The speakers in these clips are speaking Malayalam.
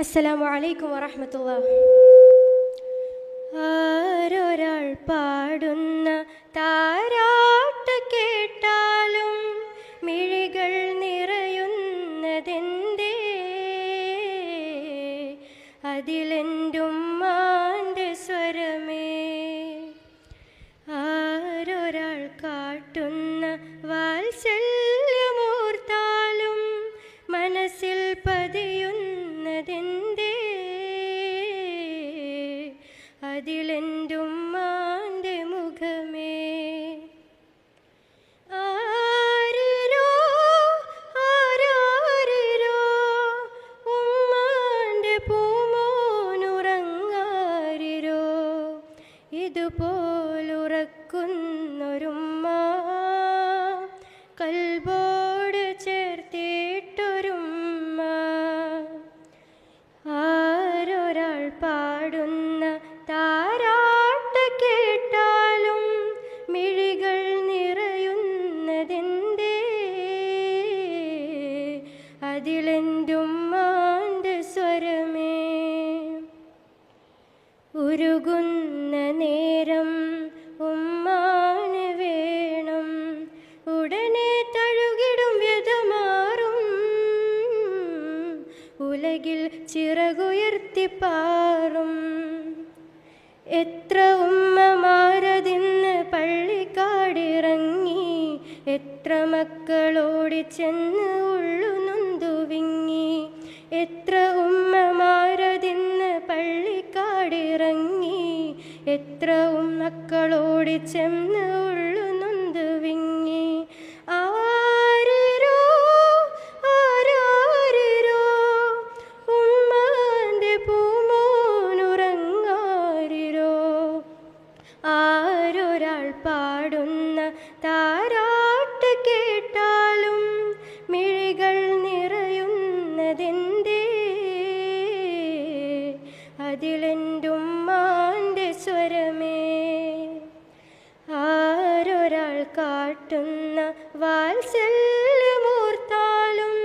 അസ്സലാമു അലൈക്കും വറഹ്മത്തുള്ളാഹി. ആരൊരാൾ പാടുന്ന താരാട്ട് കേട്ടാലും മിഴികൾ നിറയുന്നതെന്തേ? അതിലെന്തുമ്മാൻ്റെ സ്വരമേ. ആരൊരാൾ കാട്ടുന്ന വാത്സല്യമോർത്താലും മനസ്സിൽ പതിയുന്നതെന്തേ? അതിലെന്തുമ്മാൻ്റെ മുഖമേ. ആരിരോ ആരാരിരോ ഉമ്മാൻ്റെ പൂമോനുറങ്ങാരിരോ, ഇതുപോലുറക്കുന്നൊരുമ്മ കൽബോട് ചേർത്തിട്ടൊരുമ്മ. ആരൊരാൾ പാടുന്ന താരാട്ട് കേട്ടാലും മിഴികൾ നിറയുന്നതെന്തേ? അതിലെന്തുമ്മാൻ്റെ സ്വരമേ. ഉരുകുന്ന നേരം ഉമ്മാന് വേണം, ഉടനെ തഴുകിടും വ്യതമാറും. ഉലകിൽ ചിറകുയർത്തിപ്പാറും. എത്ര ഉമ്മമാരതിന്ന് പള്ളിക്കാടിറങ്ങി, എത്ര മക്കളോടി ചെന്ന് ഉള്ളു നൊന്തു വിങ്ങി. എത്ര ഉമ്മമാരതിന്ന് പള്ളിക്കാടിറങ്ങി, എത്ര മക്കളോടി ചെന്ന് ഉള്ളു നൊന്തു വിങ്ങി. ആരിരോ ആരാരിരോ ഉമ്മാൻ്റെ പൂമോനുറങ്ങാരിരോ. ആരൊരാൾ പാടുന്ന താരാട്ട് കേട്ടാലും മിഴികൾ നിറയുന്നതെന്തേ? അതിലെന്തുമ്മാൻ്റെ സ്വരമേ. ആരൊരാൾ കാട്ടുന്ന വാത്സല്യമോർത്താലും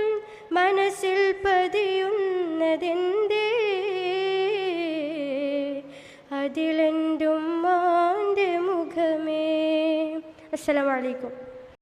മനസ്സിൽ പതിയുന്നതെന്തേ? അതിലെന്തുമ്മാൻ്റെ മുഖമേ. അസ്സലാമു അലൈക്കും.